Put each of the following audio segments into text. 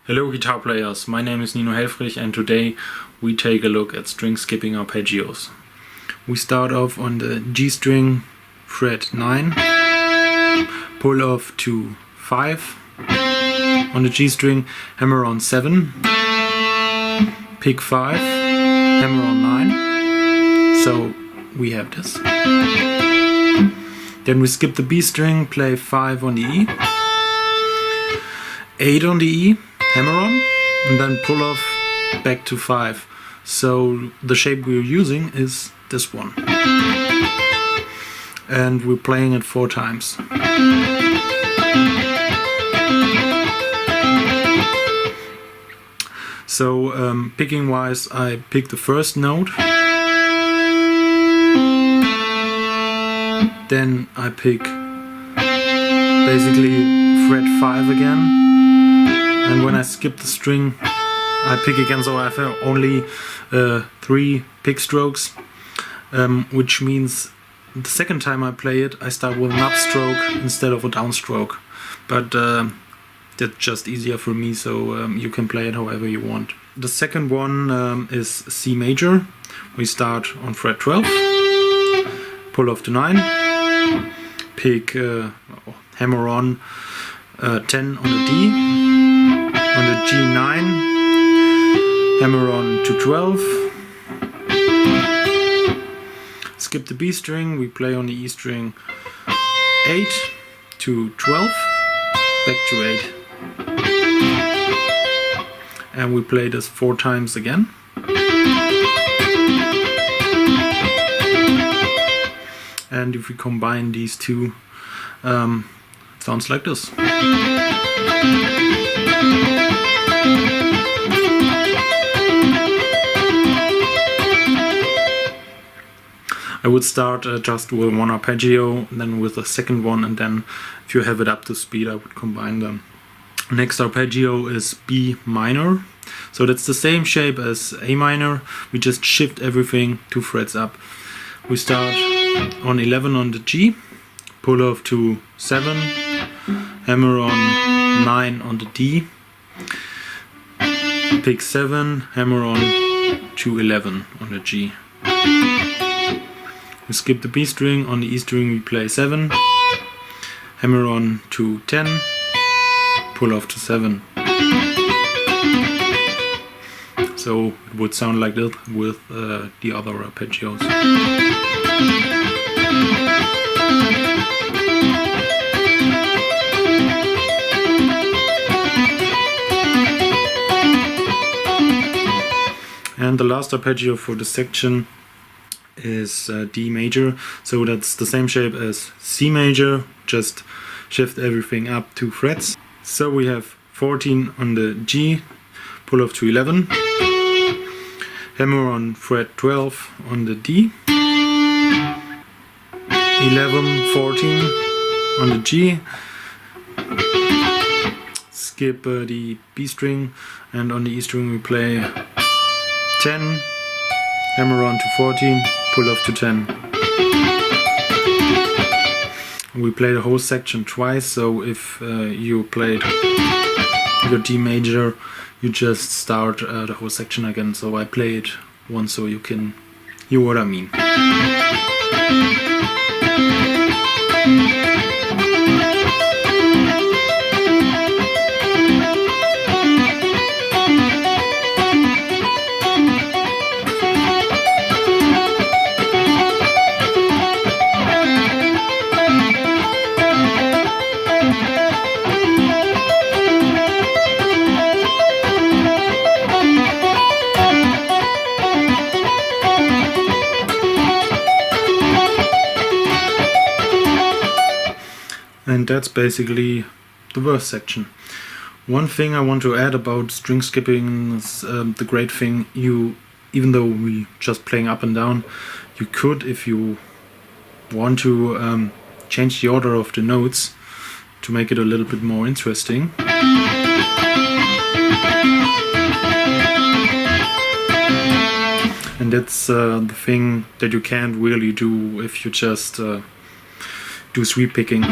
Hello guitar players, my name is Nino Helfrich and today we take a look at string skipping arpeggios. We start off on the G string, fret 9, pull off to 5, on the G string hammer on 7, pick 5, hammer on 9, so we have this. Then we skip the B string, play 5 on the E, 8 on the E, hammer on, and then pull off back to 5. So the shape we're using is this one. And we're playing it 4 times. So picking wise, I pick the first note. Then I pick basically fret 5 again, and when I skip the string I pick again, so I have only 3 pick strokes, which means the second time I play it I start with an upstroke instead of a downstroke, but that's just easier for me, so you can play it however you want. The second one is C major. We start on fret 12, pull off to 9, pick hammer on 10 on the D, on the G9, hammer on to 12, skip the B string, we play on the E string 8 to 12, back to 8, and we play this 4 times again. And if we combine these two, it sounds like this. I would start just with one arpeggio, then with a second one, and then if you have it up to speed I would combine them. Next arpeggio is B minor. So that's the same shape as A minor, we just shift everything 2 frets up. We start on 11 on the G, pull off to 7, hammer on 9 on the D, pick 7, hammer on to 11 on the G. We skip the B string, on the E string we play 7, hammer on to 10, pull off to 7. So it would sound like this with the other arpeggios. And the last arpeggio for the section is D major, so that's the same shape as C major, just shift everything up 2 frets. So we have 14 on the G, pull off to 11, hammer on fret 12 on the D, 11, 14 on the G, skip the B string, and on the E string we play 10, hammer on to 14, pull off to 10. We play the whole section twice, so if you played your D major, you just start the whole section again. So I play it once so you can hear what I mean. And that's basically the verse section. One thing I want to add about string skipping is the great thing, even though we just playing up and down, you could, if you want to, change the order of the notes to make it a little bit more interesting. And that's the thing that you can't really do if you just do sweep picking.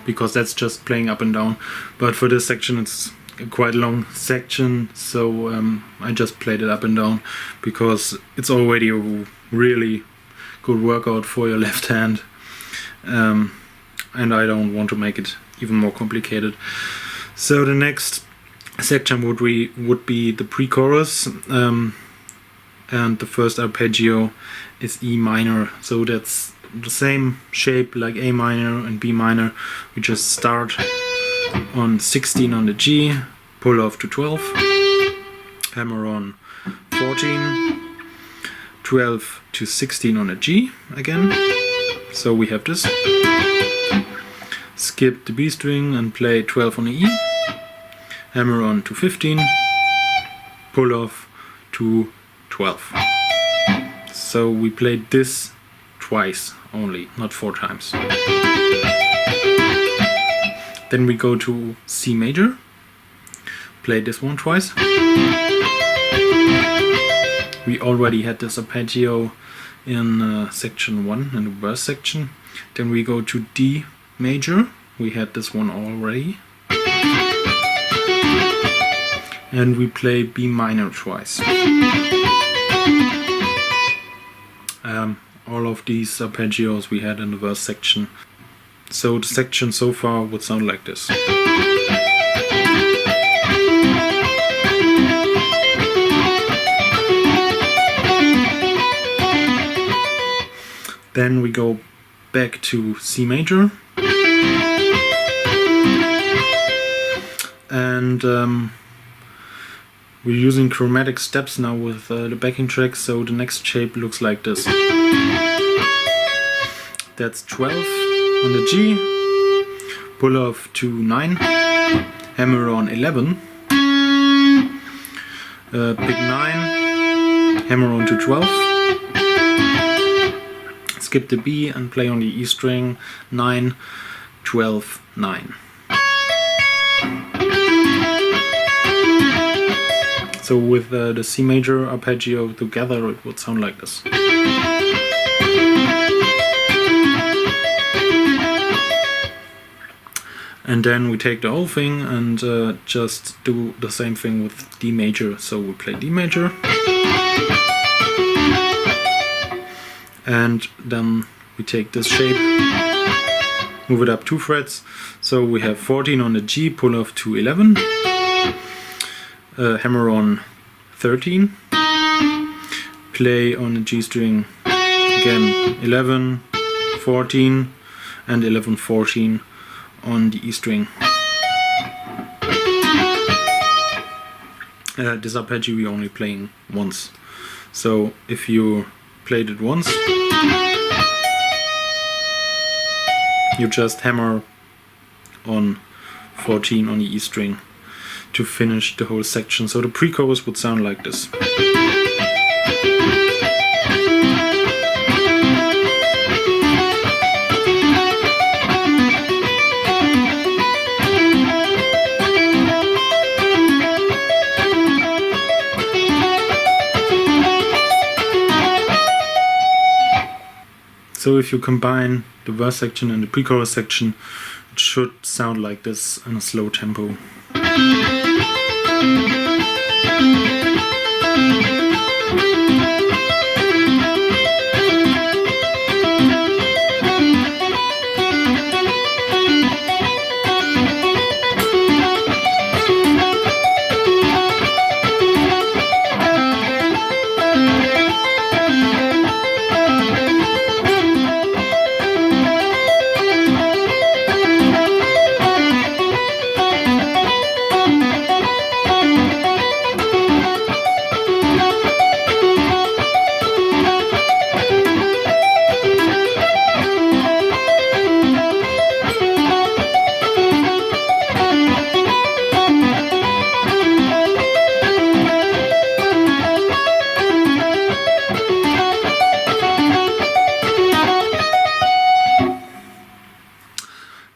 because that's just playing up and down. But for this section it's a quite long section, so I just played it up and down because it's already a really good workout for your left hand, and I don't want to make it even more complicated. So the next section would be the pre-chorus, and the first arpeggio is E minor, so that's the same shape like A minor and B minor. We just start on 16 on the G, pull off to 12, hammer on 14, 12 to 16 on a G again, so we have this, skip the B string and play 12 on the E, hammer on to 15, pull off to 12. So we played this twice only, not 4 times. Then we go to C major, play this one twice. We already had this arpeggio in section 1, in the verse section. Then we go to D major, we had this one already. And we play B minor twice. All of these arpeggios we had in the verse section. So the section so far would sound like this. Then we go back to C major. And we're using chromatic steps now with the backing track, so the next shape looks like this. That's 12 on the G, pull off to 9, hammer on 11, pick 9, hammer on to 12, skip the B and play on the E string, 9, 12, 9. So with the C major arpeggio together it would sound like this. And then we take the whole thing and just do the same thing with D major. So we play D major. And then we take this shape, move it up 2 frets. So we have 14 on the G, pull off to 11. Hammer on 13, play on the G string again 11, 14 and 11, 14 on the E string. This arpeggio we're only playing once, so if you played it once you just hammer on 14 on the E string to finish the whole section. So the pre-chorus would sound like this. So if you combine the verse section and the pre-chorus section, it should sound like this in a slow tempo.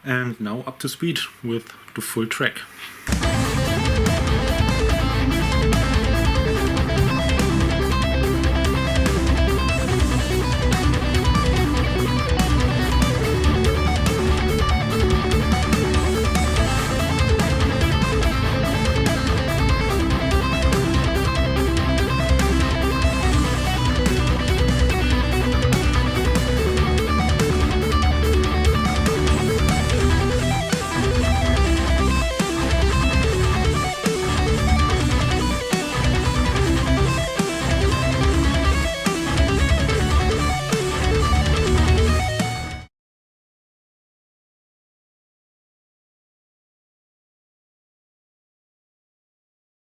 And now up to speed with the full track.